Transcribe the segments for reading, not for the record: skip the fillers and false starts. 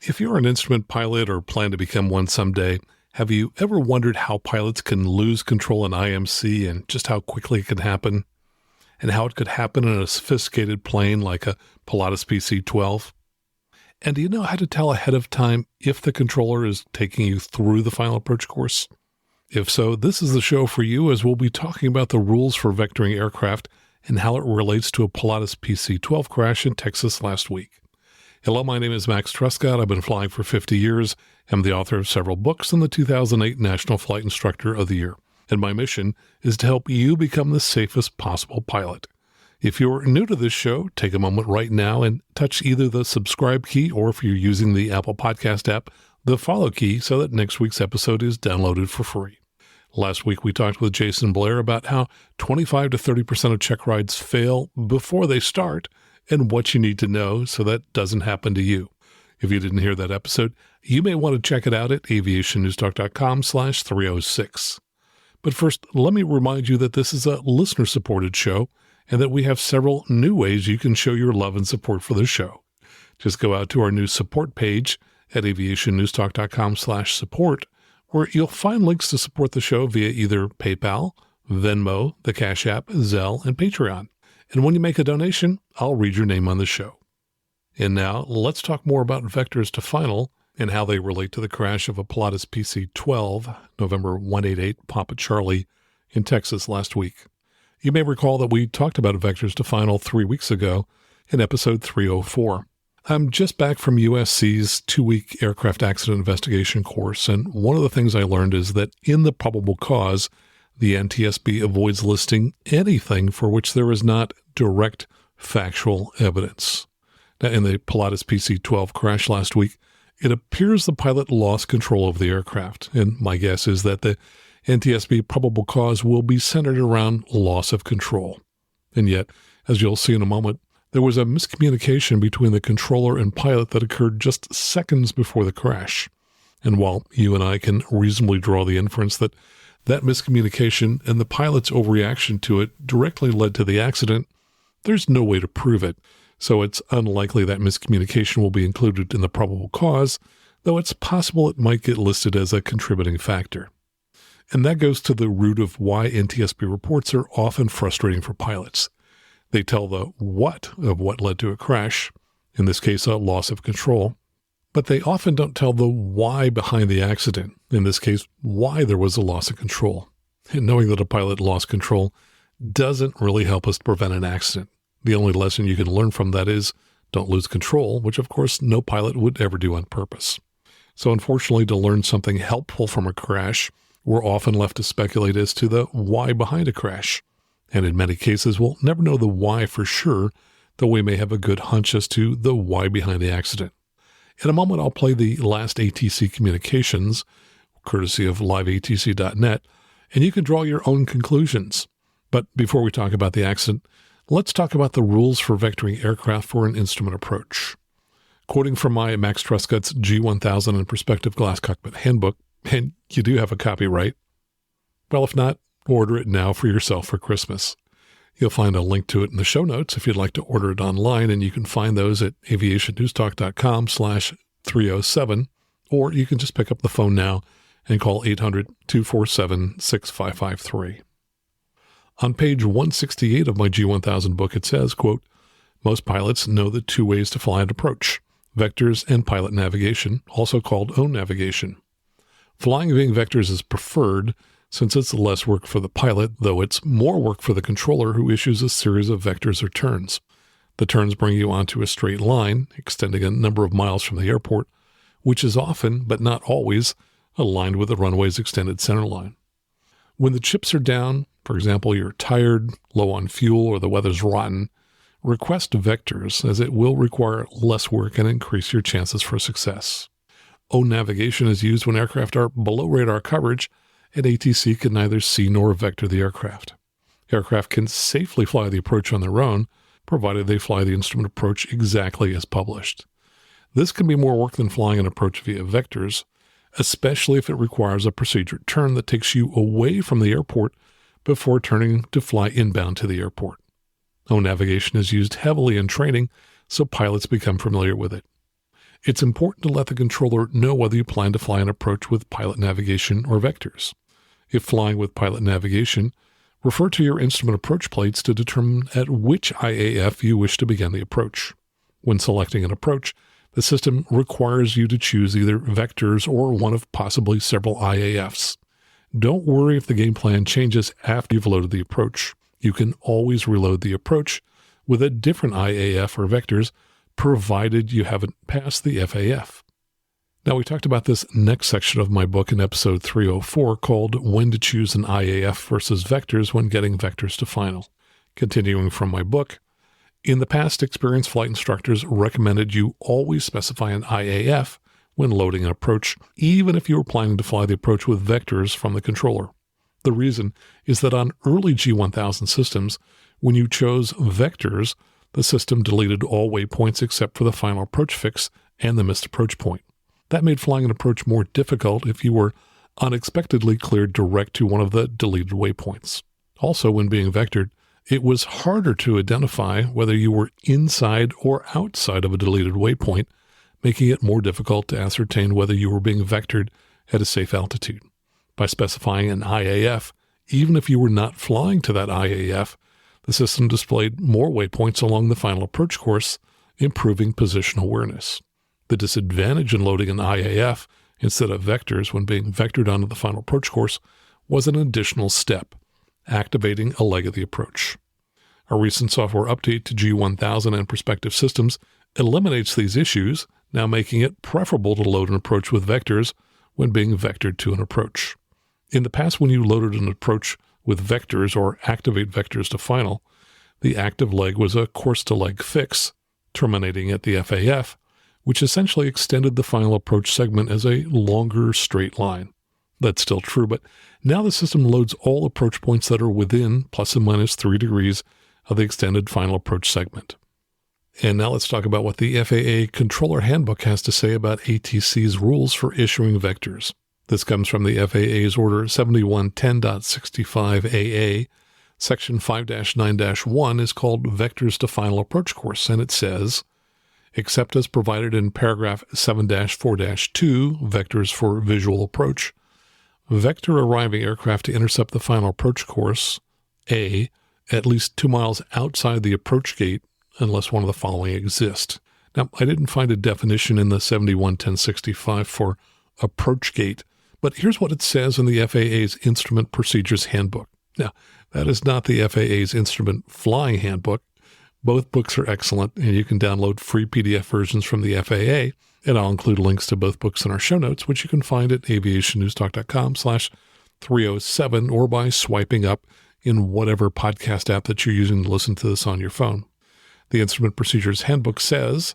If you're an instrument pilot or plan to become one someday, have you ever wondered how pilots can lose control in IMC and just how quickly it can happen? And how it could happen in a sophisticated plane like a Pilatus PC-12? And do you know how to tell ahead of time if the controller is taking you through the final approach course? If so, this is the show for you, as we'll be talking about the rules for vectoring aircraft and how it relates to a Pilatus PC-12 crash in Texas last week. Hello, my name is Max Truscott. I've been flying for 50 years. I'm the author of several books and the 2008 National Flight Instructor of the Year. And my mission is to help you become the safest possible pilot. If you're new to this show, take a moment right now and touch either the subscribe key, or if you're using the Apple Podcast app, the follow key, so that next week's episode is downloaded for free. Last week, we talked with Jason Blair about how 25 to 30% of check rides fail before they start and what you need to know so that doesn't happen to you. If you didn't hear that episode, you may want to check it out at aviationnewstalk.com/306. But first, let me remind you that this is a listener-supported show and that we have several new ways you can show your love and support for the show. Just go out to our new support page at aviationnewstalk.com/support, where you'll find links to support the show via either PayPal, Venmo, the Cash App, Zelle, and Patreon. And when you make a donation, I'll read your name on the show. And now, let's talk more about vectors to final and how they relate to the crash of a Pilatus PC-12, November 188 Papa Charlie, in Texas last week. You may recall that we talked about vectors to final 3 weeks ago in episode 304. I'm just back from USC's 2-week aircraft accident investigation course, and one of the things I learned is that in the probable cause, the NTSB avoids listing anything for which there is not direct factual evidence. Now, in the Pilatus PC-12 crash last week, it appears the pilot lost control of the aircraft, and my guess is that the NTSB probable cause will be centered around loss of control. And yet, as you'll see in a moment, there was a miscommunication between the controller and pilot that occurred just seconds before the crash. And while you and I can reasonably draw the inference that miscommunication and the pilot's overreaction to it directly led to the accident, there's no way to prove it. So it's unlikely that miscommunication will be included in the probable cause, though it's possible it might get listed as a contributing factor. And that goes to the root of why NTSB reports are often frustrating for pilots. They tell the what of what led to a crash, in this case a loss of control, but they often don't tell the why behind the accident, in this case why there was a loss of control. And knowing that a pilot lost control doesn't really help us prevent an accident. The only lesson you can learn from that is don't lose control, which of course no pilot would ever do on purpose. So unfortunately, to learn something helpful from a crash, we're often left to speculate as to the why behind a crash. And in many cases, we'll never know the why for sure, though we may have a good hunch as to the why behind the accident. In a moment, I'll play the last ATC communications, courtesy of liveatc.net, and you can draw your own conclusions. But before we talk about the accident, let's talk about the rules for vectoring aircraft for an instrument approach. Quoting from my Max Truscott's G1000 and Perspective Glass Cockpit Handbook, and you do have a copy, right? Well, if not, order it now for yourself for Christmas. You'll find a link to it in the show notes if you'd like to order it online, and you can find those at aviationnewstalk.com/307, or you can just pick up the phone now and call 800-247-6553. On page 168 of my G1000 book, it says, quote, most pilots know the two ways to fly and approach, vectors and pilot navigation, also called own navigation. Flying via vectors is preferred since it's less work for the pilot, though it's more work for the controller who issues a series of vectors or turns. The turns bring you onto a straight line, extending a number of miles from the airport, which is often, but not always, aligned with the runway's extended centerline. When the chips are down, for example, you're tired, low on fuel, or the weather's rotten, request vectors, as it will require less work and increase your chances for success. Own navigation is used when aircraft are below radar coverage, and ATC can neither see nor vector the aircraft. Aircraft can safely fly the approach on their own, provided they fly the instrument approach exactly as published. This can be more work than flying an approach via vectors, especially if it requires a procedured turn that takes you away from the airport before turning to fly inbound to the airport. Own navigation is used heavily in training, so pilots become familiar with it. It's important to let the controller know whether you plan to fly an approach with pilot navigation or vectors. If flying with pilot navigation, refer to your instrument approach plates to determine at which IAF you wish to begin the approach. When selecting an approach, the system requires you to choose either vectors or one of possibly several IAFs. Don't worry if the game plan changes after you've loaded the approach. You can always reload the approach with a different IAF or vectors, provided you haven't passed the FAF. Now, we talked about this next section of my book in episode 304 called When to Choose an IAF versus Vectors When Getting Vectors to Final. Continuing from my book, in the past, experienced flight instructors recommended you always specify an IAF when loading an approach, even if you were planning to fly the approach with vectors from the controller. The reason is that on early G1000 systems, when you chose vectors, the system deleted all waypoints except for the final approach fix and the missed approach point. That made flying an approach more difficult if you were unexpectedly cleared direct to one of the deleted waypoints. Also, when being vectored, it was harder to identify whether you were inside or outside of a deleted waypoint, making it more difficult to ascertain whether you were being vectored at a safe altitude. By specifying an IAF, even if you were not flying to that IAF, the system displayed more waypoints along the final approach course, improving position awareness. The disadvantage in loading an IAF instead of vectors when being vectored onto the final approach course was an additional step, activating a leg of the approach. A recent software update to G1000 and prospective systems eliminates these issues, now making it preferable to load an approach with vectors when being vectored to an approach. In the past, when you loaded an approach with vectors or activate vectors to final, the active leg was a course-to-leg fix, terminating at the FAF, which essentially extended the final approach segment as a longer straight line. That's still true, but now the system loads all approach points that are within plus and minus 3 degrees of the extended final approach segment. And now let's talk about what the FAA Controller Handbook has to say about ATC's rules for issuing vectors. This comes from the FAA's Order 7110.65AA. Section 5-9-1 is called Vectors to Final Approach Course, and it says, except as provided in paragraph 7-4-2, Vectors for Visual Approach, vector arriving aircraft to intercept the final approach course, A, at least 2 miles outside the approach gate, unless one of the following exists. Now, I didn't find a definition in the 711065 for approach gate, but here's what it says in the FAA's Instrument Procedures Handbook. Now, that is not the FAA's Instrument Flying Handbook. Both books are excellent, and you can download free PDF versions from the FAA, and I'll include links to both books in our show notes, which you can find at aviationnewstalk.com/307 or by swiping up in whatever podcast app that you're using to listen to this on your phone. The Instrument Procedures Handbook says,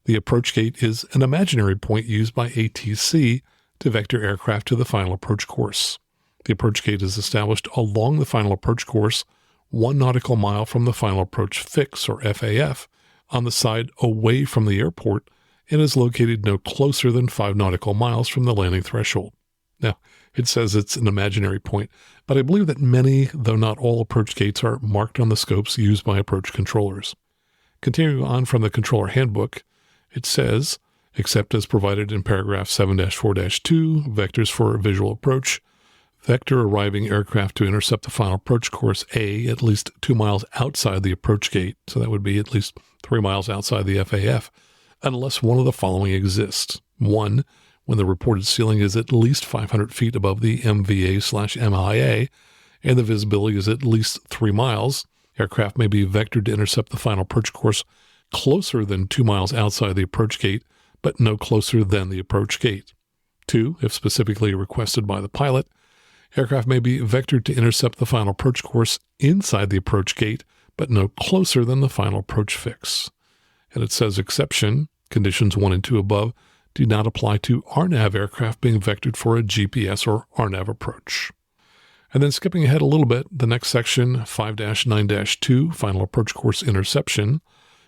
the approach gate is an imaginary point used by ATC to vector aircraft to the final approach course. The approach gate is established along the final approach course 1 nautical mile from the final approach fix, or FAF, on the side away from the airport and is located no closer than 5 nautical miles from the landing threshold. Now, it says it's an imaginary point, but I believe that many, though not all, approach gates are marked on the scopes used by approach controllers. Continuing on from the Controller Handbook, it says, except as provided in paragraph 7-4-2, Vectors for Visual Approach, vector arriving aircraft to intercept the final approach course A at least 2 miles outside the approach gate, so that would be at least 3 miles outside the FAF, unless one of the following exists. 1, when the reported ceiling is at least 500 feet above the MVA/MIA, and the visibility is at least 3 miles, aircraft may be vectored to intercept the final approach course closer than 2 miles outside the approach gate, but no closer than the approach gate. 2, if specifically requested by the pilot, aircraft may be vectored to intercept the final approach course inside the approach gate, but no closer than the final approach fix. And it says exception, conditions 1 and 2 above, do not apply to RNAV aircraft being vectored for a GPS or RNAV approach. And then skipping ahead a little bit, the next section, 5-9-2, Final Approach Course Interception,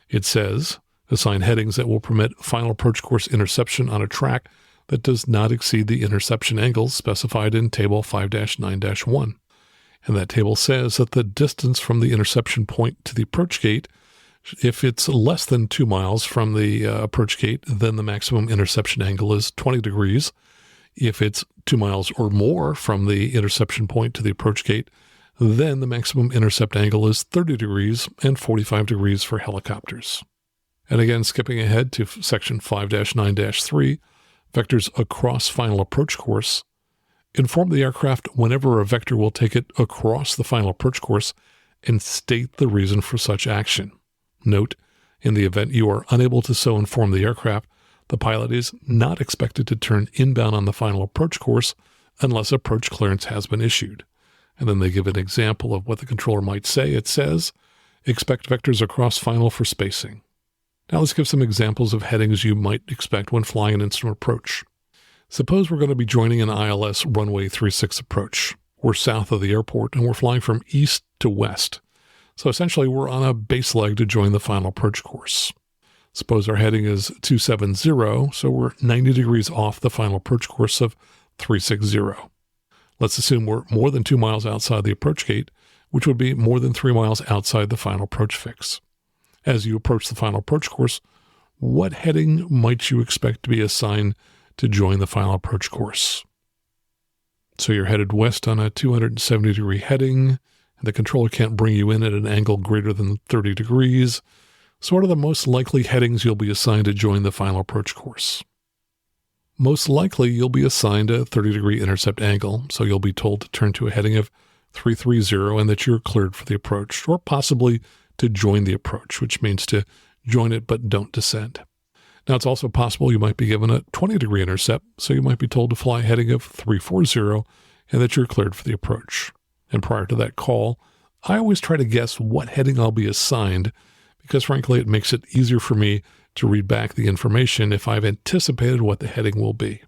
it says, assign headings that will permit final approach course interception on a track that does not exceed the interception angles specified in Table 5-9-1. And that table says that the distance from the interception point to the approach gate If it's less than 2 miles from the approach gate, then the maximum interception angle is 20 degrees. If it's 2 miles or more from the interception point to the approach gate, then the maximum intercept angle is 30 degrees and 45 degrees for helicopters. And again, skipping ahead to section 5-9-3, vectors across final approach course. Inform the aircraft whenever a vector will take it across the final approach course and state the reason for such action. Note, in the event you are unable to so inform the aircraft, the pilot is not expected to turn inbound on the final approach course unless approach clearance has been issued. And then they give an example of what the controller might say. It says, expect vectors across final for spacing. Now let's give some examples of headings you might expect when flying an instrument approach. Suppose we're going to be joining an ILS runway 36 approach. We're south of the airport and we're flying from east to west. So essentially we're on a base leg to join the final approach course. Suppose our heading is 270, so we're 90 degrees off the final approach course of 360. Let's assume we're more than 2 miles outside the approach gate, which would be more than 3 miles outside the final approach fix. As you approach the final approach course, what heading might you expect to be assigned to join the final approach course? So you're headed west on a 270-degree heading, and the controller can't bring you in at an angle greater than 30 degrees. So what are the most likely headings you'll be assigned to join the final approach course? Most likely you'll be assigned a 30-degree intercept angle, so you'll be told to turn to a heading of 330 and that you're cleared for the approach, or possibly to join the approach, which means to join it but don't descend. Now, it's also possible you might be given a 20-degree intercept, so you might be told to fly a heading of 340 and that you're cleared for the approach. And prior to that call, I always try to guess what heading I'll be assigned because, frankly, it makes it easier for me to read back the information if I've anticipated what the heading will be.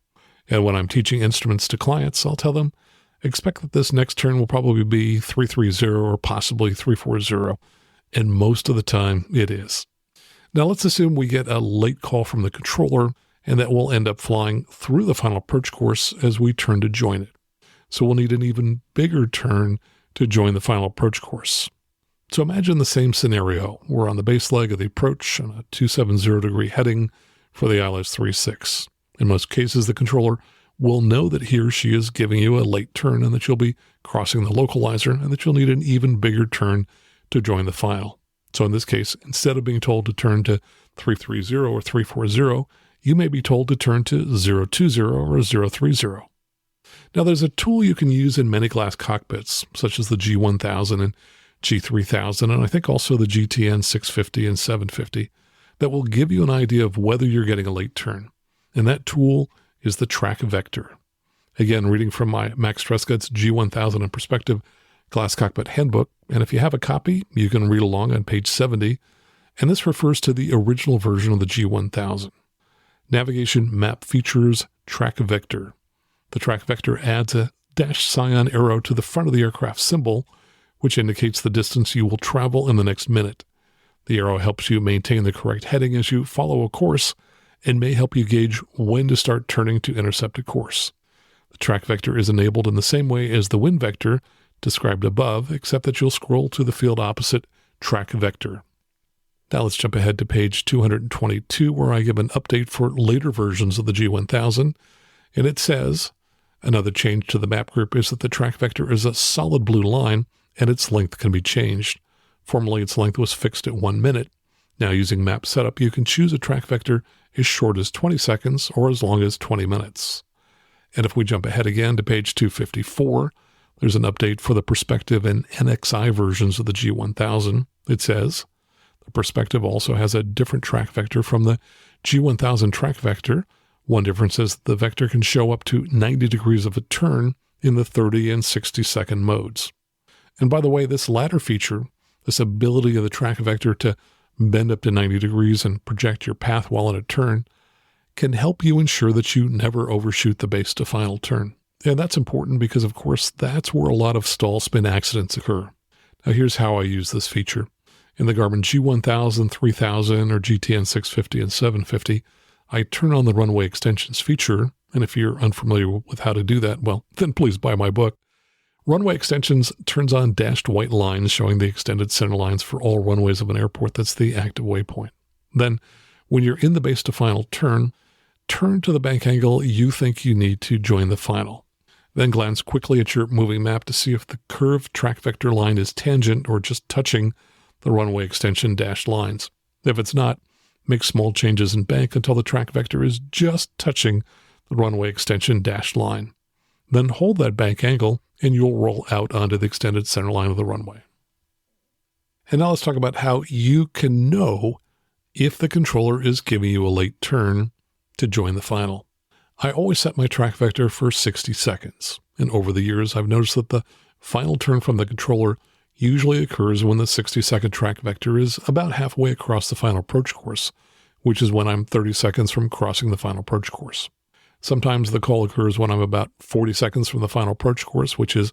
And when I'm teaching instruments to clients, I'll tell them, expect that this next turn will probably be 330 or possibly 340, and most of the time it is. Now let's assume we get a late call from the controller and that we'll end up flying through the final approach course as we turn to join it. So we'll need an even bigger turn to join the final approach course. So imagine the same scenario. We're on the base leg of the approach on a 270-degree heading for the ILS-36. In most cases, the controller will know that he or she is giving you a late turn and that you'll be crossing the localizer and that you'll need an even bigger turn to join the final. So in this case, instead of being told to turn to 330 or 340, you may be told to turn to 020 or 030. Now there's a tool you can use in many glass cockpits, such as the G1000 and G3000, and I think also the GTN 650 and 750, that will give you an idea of whether you're getting a late turn. And that tool is the track vector. Again, reading from my Max Trescott's G1000 in Perspective Glass Cockpit Handbook, and if you have a copy, you can read along on page 70, and this refers to the original version of the G1000. Navigation Map Features Track Vector. The track vector adds a dashed cyan arrow to the front of the aircraft symbol, which indicates the distance you will travel in the next minute. The arrow helps you maintain the correct heading as you follow a course and may help you gauge when to start turning to intercept a course. The track vector is enabled in the same way as the wind vector described above, except that you'll scroll to the field opposite track vector. Now let's jump ahead to page 222, where I give an update for later versions of the G1000, and it says, another change to the map group is that the track vector is a solid blue line, and its length can be changed. Formerly, its length was fixed at 1 minute. Now, using Map Setup, you can choose a track vector as short as 20 seconds or as long as 20 minutes. And if we jump ahead again to page 254, there's an update for the Perspective and NXI versions of the G1000. It says, the Perspective also has a different track vector from the G1000 track vector. One difference is the vector can show up to 90 degrees of a turn in the 30 and 60-second modes. And by the way, this latter feature, this ability of the track vector to bend up to 90 degrees and project your path while in a turn, can help you ensure that you never overshoot the base to final turn. And that's important because, of course, that's where a lot of stall spin accidents occur. Now, here's how I use this feature. In the Garmin G1000, 3000, or GTN 650 and 750, I turn on the runway extensions feature, and if you're unfamiliar with how to do that, well, then please buy my book. Runway Extensions turns on dashed white lines showing the extended center lines for all runways of an airport. That's the active waypoint. Then, when you're in the base to final turn to the bank angle you think you need to join the final. Then glance quickly at your moving map to see if the curved track vector line is tangent or just touching the runway extension dashed lines. If it's not, make small changes in bank until the track vector is just touching the runway extension dashed line. Then hold that bank angle and you'll roll out onto the extended center line of the runway. And now let's talk about how you can know if the controller is giving you a late turn to join the final. I always set my track vector for 60 seconds. And over the years, I've noticed that the final turn from the controller usually occurs when the 60-second track vector is about halfway across the final approach course, which is when I'm 30 seconds from crossing the final approach course. Sometimes the call occurs when I'm about 40 seconds from the final approach course, which is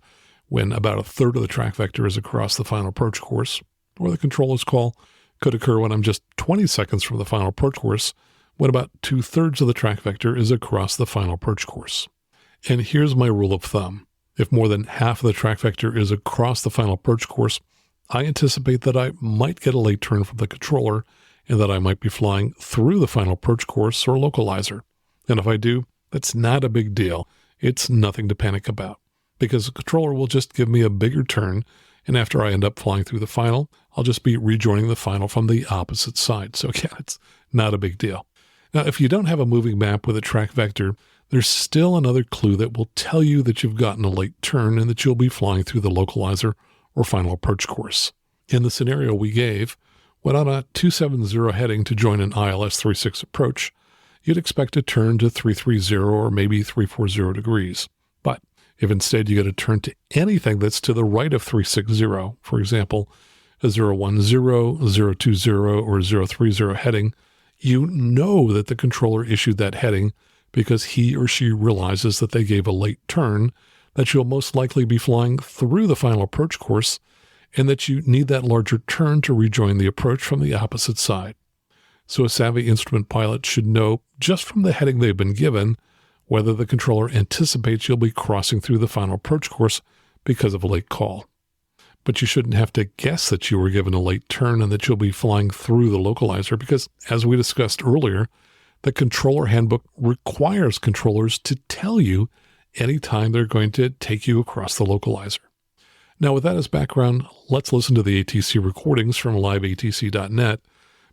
when about a third of the track vector is across the final approach course. Or the controller's call could occur when I'm just 20 seconds from the final approach course, when about 2/3 of the track vector is across the final approach course. And here's my rule of thumb. If more than half of the track vector is across the final approach course, I anticipate that I might get a late turn from the controller and that I might be flying through the final approach course or localizer. And if I do, that's not a big deal. It's nothing to panic about, because the controller will just give me a bigger turn, and after I end up flying through the final, I'll just be rejoining the final from the opposite side. So again, it's not a big deal. Now, if you don't have a moving map with a track vector, there's still another clue that will tell you that you've gotten a late turn and that you'll be flying through the localizer or final approach course. In the scenario we gave, when on a 270 heading to join an ILS 36 approach, you'd expect to turn to 330 or maybe 340 degrees. But if instead you get a turn to anything that's to the right of 360, for example, a 010, 020, or 030 heading, you know that the controller issued that heading because he or she realizes that they gave a late turn, that you'll most likely be flying through the final approach course, and that you need that larger turn to rejoin the approach from the opposite side. So a savvy instrument pilot should know just from the heading they've been given whether the controller anticipates you'll be crossing through the final approach course because of a late call. But you shouldn't have to guess that you were given a late turn and that you'll be flying through the localizer because, as we discussed earlier, the Controller Handbook requires controllers to tell you anytime they're going to take you across the localizer. Now, with that as background, let's listen to the ATC recordings from liveatc.net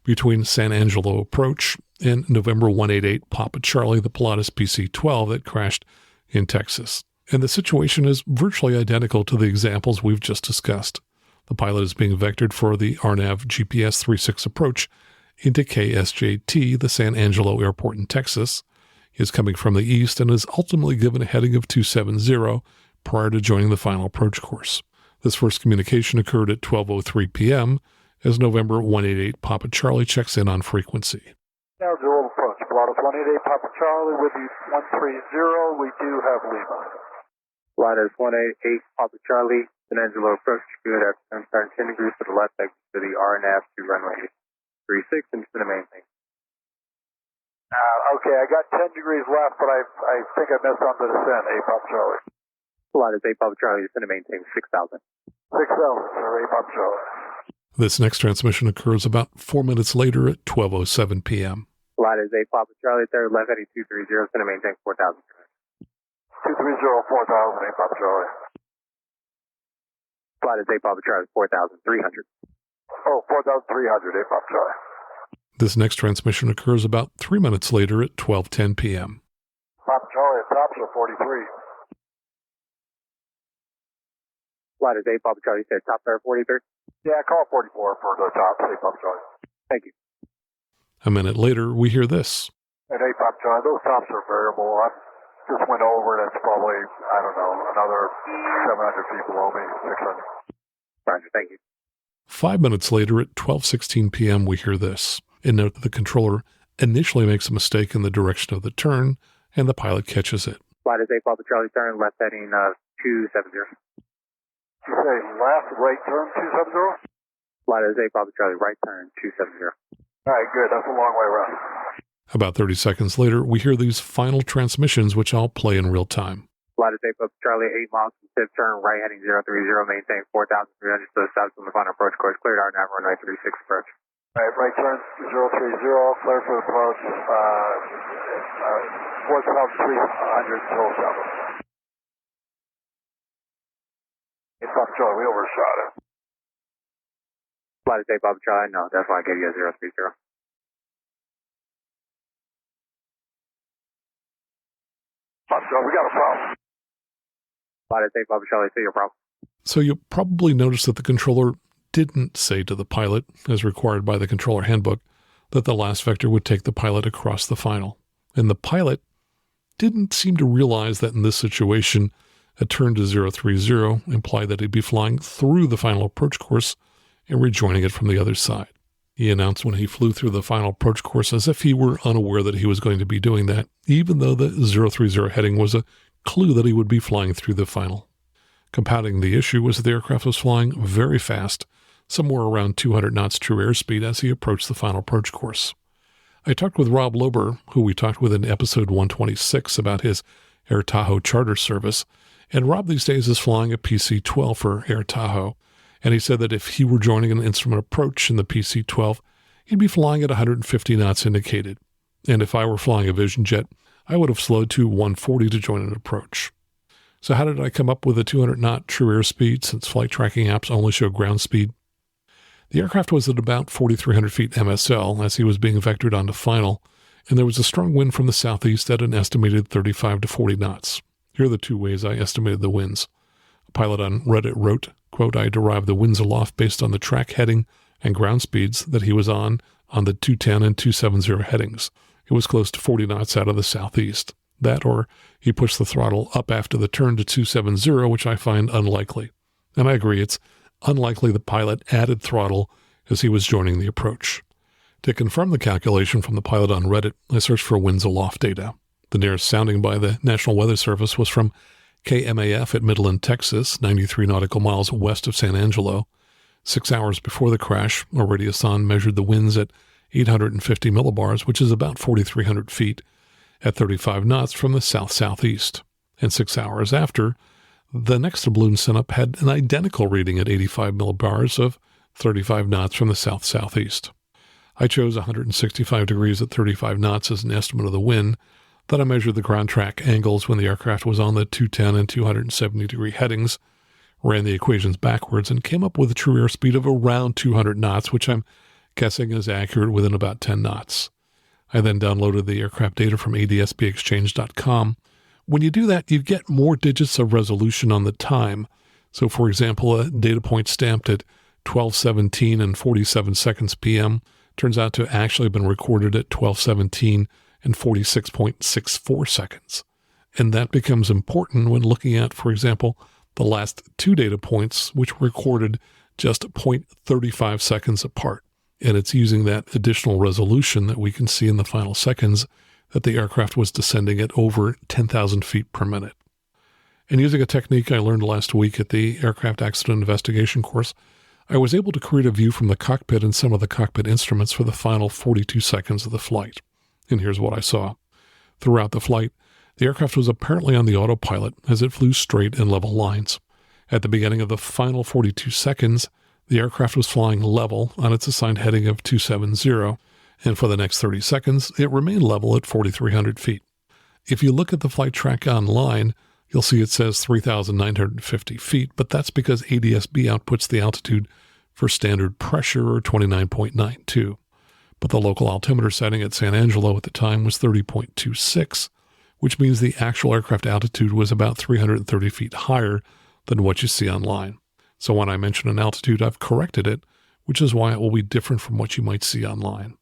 between San Angelo approach and November 188 Papa Charlie, the Pilatus PC-12 that crashed in Texas. And the situation is virtually identical to the examples we've just discussed. The pilot is being vectored for the RNAV GPS 36 approach into KSJT, the San Angelo Airport in Texas. He is coming from the east and is ultimately given a heading of 270 prior to joining the final approach course. This first communication occurred at 12:03 p.m. as November 188 Papa Charlie checks in on frequency. San Angelo approach, Pilatus 188 Papa Charlie with you 130, we do have Lima. Pilatus 188 Papa Charlie, San Angelo approach, good at turn 10 degrees to the left exit to the RNAV to runway 36 and to the main thing. Okay, I got 10 degrees left, but I think I missed on the descent, 8 Papa Charlie. Pilatus 8 Papa Charlie, descend to maintain 6,000. 6,000, sir, 8 Papa Charlie. This next transmission occurs about 4 minutes later at 12:07 p.m. Pilatus 8 Papa Charlie, third left heading 230, descend to maintain 4,000. 230, 4,000, 8 Papa Charlie. Pilatus 8 Papa Charlie, 4,300. Oh, 4,300, 8 Papa Charlie. This next transmission occurs about 3 minutes later at 12:10 p.m. Papa Charlie at tops are 43. Pilatus 8 Papa Charlie, said top there 43? Yeah, call 44 for the tops, 8 Papa Charlie. Thank you. A minute later, we hear this. At 8 Papa Charlie, those tops are variable. I just went over, that's probably, I don't know, another 700 feet below me, 600. Roger, thank you. 5 minutes later at 12:16 p.m., we hear this. And note that the controller initially makes a mistake in the direction of the turn, and the pilot catches it. Pilatus 8 Papa Charlie, turn left heading 270. You say left, right turn, 270? Pilatus 8 Papa Charlie, right turn, 270. All right, good. That's a long way around. About 30 seconds later, we hear these final transmissions, which I'll play in real time. Flight tape up Charlie 8 miles from tip, turn right heading 030, maintain 4,300 to the south from the final approach course, cleared RNAV runway 36 approach. All right, right turn 030, clear for approach, 4,300 till 7. It's up Charlie, we overshot it. Flight tape up Charlie, no, that's why I gave you a 030. Up Charlie, we got a problem. Flight tape up Charlie, see your problem. So you'll probably notice that the controller didn't say to the pilot, as required by the Controller Handbook, that the last vector would take the pilot across the final. And the pilot didn't seem to realize that in this situation, a turn to 030 implied that he'd be flying through the final approach course and rejoining it from the other side. He announced when he flew through the final approach course as if he were unaware that he was going to be doing that, even though the 030 heading was a clue that he would be flying through the final. Compounding the issue was that the aircraft was flying very fast, somewhere around 200 knots true airspeed as he approached the final approach course. I talked with Rob Lober, who we talked with in episode 126 about his Air Tahoe charter service, and Rob these days is flying a PC-12 for Air Tahoe, and he said that if he were joining an instrument approach in the PC-12, he'd be flying at 150 knots indicated, and if I were flying a Vision jet, I would have slowed to 140 to join an approach. So how did I come up with a 200 knot true airspeed since flight tracking apps only show ground speed? The aircraft was at about 4,300 feet MSL as he was being vectored onto final, and there was a strong wind from the southeast at an estimated 35 to 40 knots. Here are the two ways I estimated the winds. A pilot on Reddit wrote, quote, I derived the winds aloft based on the track heading and ground speeds that he was on the 210 and 270 headings. It was close to 40 knots out of the southeast. That or he pushed the throttle up after the turn to 270, which I find unlikely. And I agree, it's unlikely the pilot added throttle as he was joining the approach. To confirm the calculation from the pilot on Reddit, I searched for winds aloft data. The nearest sounding by the National Weather Service was from KMAF at Midland, Texas, 93 nautical miles west of San Angelo. 6 hours before the crash, a radiosonde measured the winds at 850 millibars, which is about 4,300 feet, at 35 knots from the south-southeast. And 6 hours after, the next balloon sent up had an identical reading at 85 millibars of 35 knots from the south-southeast. I chose 165 degrees at 35 knots as an estimate of the wind. Then I measured the ground track angles when the aircraft was on the 210 and 270 degree headings, ran the equations backwards, and came up with a true airspeed of around 200 knots, which I'm guessing is accurate within about 10 knots. I then downloaded the aircraft data from adsbexchange.com. When you do that, you get more digits of resolution on the time. So, for example, a data point stamped at 12:17 and 47 seconds p.m. turns out to actually have been recorded at 12:17 and 46.64 seconds. And that becomes important when looking at, for example, the last two data points, which were recorded just 0.35 seconds apart. And it's using that additional resolution that we can see in the final seconds that the aircraft was descending at over 10,000 feet per minute. And using a technique I learned last week at the Aircraft Accident Investigation course, I was able to create a view from the cockpit and some of the cockpit instruments for the final 42 seconds of the flight. And here's what I saw. Throughout the flight, the aircraft was apparently on the autopilot as it flew straight in level lines. At the beginning of the final 42 seconds, the aircraft was flying level on its assigned heading of 270, and for the next 30 seconds, it remained level at 4,300 feet. If you look at the flight track online, you'll see it says 3,950 feet, but that's because ADS-B outputs the altitude for standard pressure, or 29.92. But the local altimeter setting at San Angelo at the time was 30.26, which means the actual aircraft altitude was about 330 feet higher than what you see online. So when I mention an altitude, I've corrected it, which is why it will be different from what you might see online.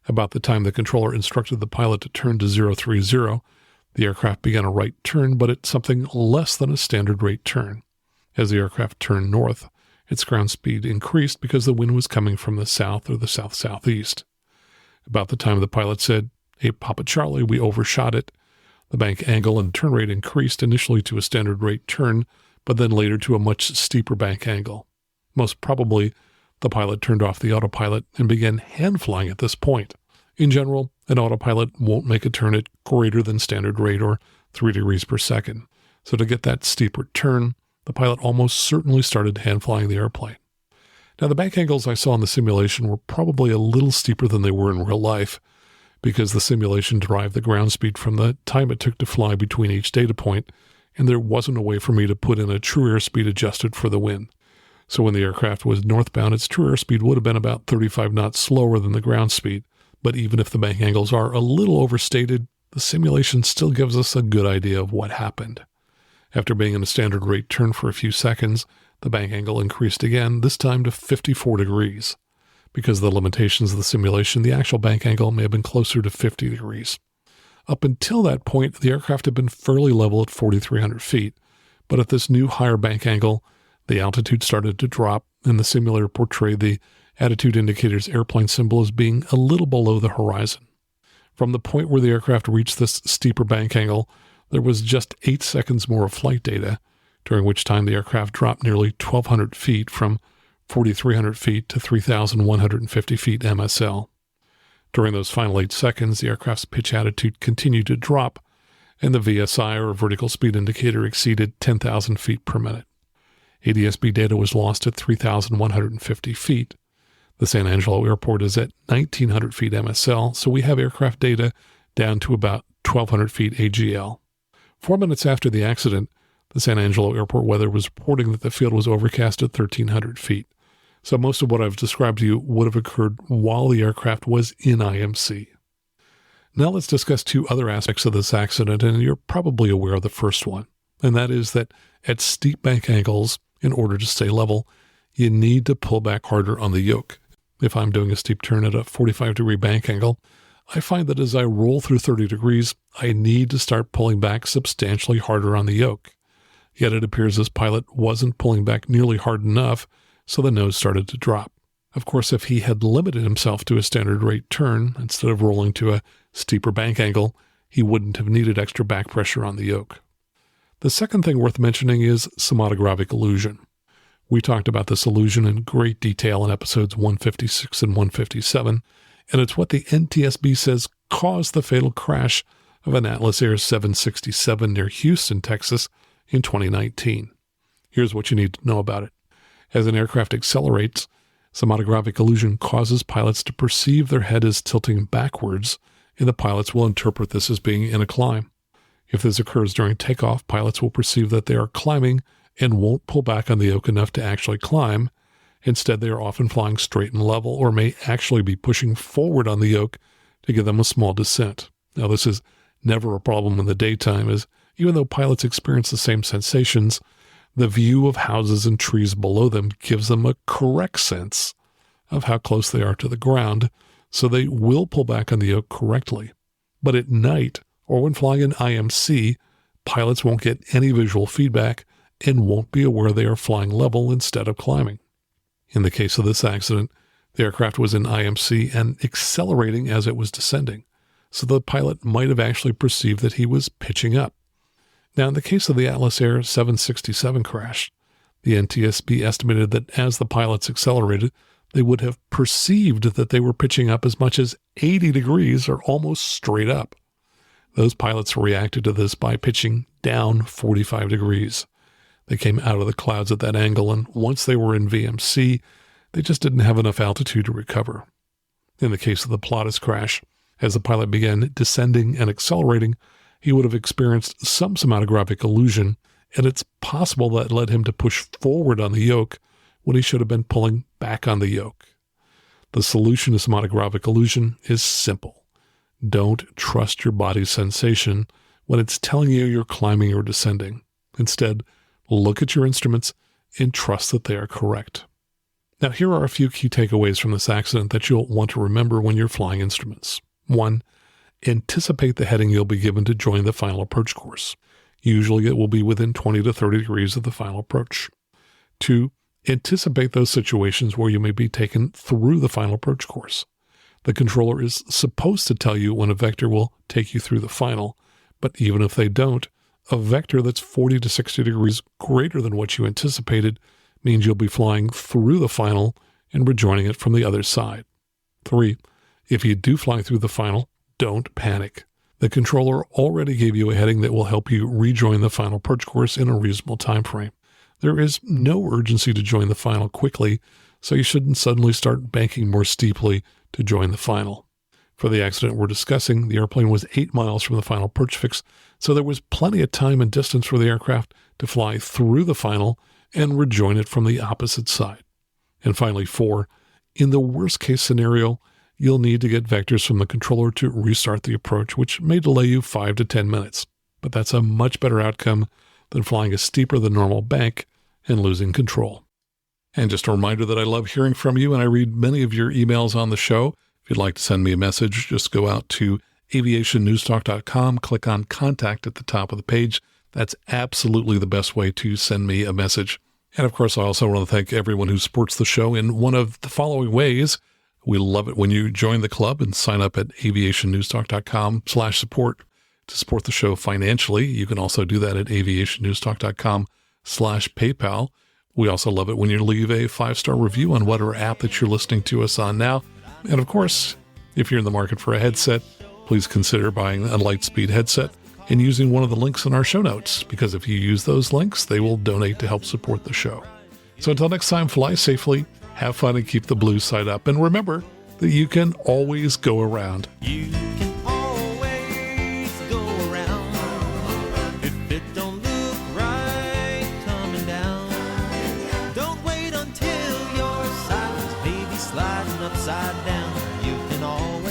About the time the controller instructed the pilot to turn to 030, the aircraft began a right turn, but at something less than a standard rate turn. As the aircraft turned north, its ground speed increased because the wind was coming from the south or the south-southeast. About the time the pilot said, "Hey, Papa Charlie, we overshot it," the bank angle and turn rate increased initially to a standard rate turn, but then later to a much steeper bank angle. Most probably, the pilot turned off the autopilot and began hand flying at this point. In general, an autopilot won't make a turn at greater than standard rate, or 3 degrees per second. So to get that steeper turn, the pilot almost certainly started hand flying the airplane. Now, the bank angles I saw in the simulation were probably a little steeper than they were in real life, because the simulation derived the ground speed from the time it took to fly between each data point, and there wasn't a way for me to put in a true airspeed adjusted for the wind. So when the aircraft was northbound, its true airspeed would have been about 35 knots slower than the ground speed. But even if the bank angles are a little overstated, the simulation still gives us a good idea of what happened. After being in a standard rate turn for a few seconds, the bank angle increased again, this time to 54 degrees. Because of the limitations of the simulation, the actual bank angle may have been closer to 50 degrees. Up until that point, the aircraft had been fairly level at 4,300 feet, but at this new higher bank angle, the altitude started to drop, and the simulator portrayed the attitude indicator's airplane symbol as being a little below the horizon. From the point where the aircraft reached this steeper bank angle, there was just 8 seconds more of flight data, during which time the aircraft dropped nearly 1,200 feet from 4,300 feet to 3,150 feet MSL. During those final 8 seconds, the aircraft's pitch attitude continued to drop, and the VSI, or vertical speed indicator, exceeded 10,000 feet per minute. ADS-B data was lost at 3,150 feet. The San Angelo airport is at 1,900 feet MSL, so we have aircraft data down to about 1,200 feet AGL. 4 minutes after the accident, the San Angelo airport weather was reporting that the field was overcast at 1,300 feet. So most of what I've described to you would have occurred while the aircraft was in IMC. Now let's discuss 2 other aspects of this accident, and you're probably aware of the first one, and that is that at steep bank angles, in order to stay level, you need to pull back harder on the yoke. If I'm doing a steep turn at a 45-degree bank angle, I find that as I roll through 30 degrees, I need to start pulling back substantially harder on the yoke. Yet it appears this pilot wasn't pulling back nearly hard enough, so the nose started to drop. Of course, if he had limited himself to a standard rate turn instead of rolling to a steeper bank angle, he wouldn't have needed extra back pressure on the yoke. The second thing worth mentioning is somatogravic illusion. We talked about this illusion in great detail in episodes 156 and 157, and it's what the NTSB says caused the fatal crash of an Atlas Air 767 near Houston, Texas in 2019. Here's what you need to know about it. As an aircraft accelerates, somatogravic illusion causes pilots to perceive their head as tilting backwards, and the pilots will interpret this as being in a climb. If this occurs during takeoff, pilots will perceive that they are climbing and won't pull back on the yoke enough to actually climb. Instead, they are often flying straight and level, or may actually be pushing forward on the yoke to give them a small descent. Now, this is never a problem in the daytime, as even though pilots experience the same sensations, the view of houses and trees below them gives them a correct sense of how close they are to the ground, so they will pull back on the yoke correctly. But at night, or when flying in IMC, pilots won't get any visual feedback and won't be aware they are flying level instead of climbing. In the case of this accident, the aircraft was in IMC and accelerating as it was descending, so the pilot might have actually perceived that he was pitching up. Now, in the case of the Atlas Air 767 crash, the NTSB estimated that as the pilots accelerated, they would have perceived that they were pitching up as much as 80 degrees or almost straight up. Those pilots reacted to this by pitching down 45 degrees. They came out of the clouds at that angle, and once they were in VMC, they just didn't have enough altitude to recover. In the case of the Pilatus crash, as the pilot began descending and accelerating, he would have experienced some somatogravic illusion, and it's possible that led him to push forward on the yoke when he should have been pulling back on the yoke. The solution to somatogravic illusion is simple. Don't trust your body's sensation when it's telling you you're climbing or descending. Instead, look at your instruments and trust that they are correct. Now, here are a few key takeaways from this accident that you'll want to remember when you're flying instruments. 1. Anticipate the heading you'll be given to join the final approach course. Usually it will be within 20 to 30 degrees of the final approach. 2. Anticipate those situations where you may be taken through the final approach course. The controller is supposed to tell you when a vector will take you through the final, but even if they don't, a vector that's 40 to 60 degrees greater than what you anticipated means you'll be flying through the final and rejoining it from the other side. 3. If you do fly through the final, don't panic. The controller already gave you a heading that will help you rejoin the final perch course in a reasonable time frame. There is no urgency to join the final quickly, so you shouldn't suddenly start banking more steeply to join the final. For the accident we're discussing, the airplane was 8 miles from the final perch fix, so there was plenty of time and distance for the aircraft to fly through the final and rejoin it from the opposite side. And finally, 4, in the worst case scenario, you'll need to get vectors from the controller to restart the approach, which may delay you 5 to 10 minutes. But that's a much better outcome than flying a steeper than normal bank and losing control. And just a reminder that I love hearing from you, and I read many of your emails on the show. If you'd like to send me a message, just go out to aviationnewstalk.com, click on Contact at the top of the page. That's absolutely the best way to send me a message. And of course, I also want to thank everyone who supports the show in one of the following ways. We love it when you join the club and sign up at aviationnewstalk.com/support to support the show financially. You can also do that at aviationnewstalk.com/PayPal. We also love it when you leave a 5-star review on whatever app that you're listening to us on now. And of course, if you're in the market for a headset, please consider buying a Lightspeed headset and using one of the links in our show notes, because if you use those links, they will donate to help support the show. So until next time, fly safely, have fun, and keep the blue side up. And remember that you can always go around. You can always go around if it don't look right coming down. Don't wait until your silence may be sliding upside down. You can always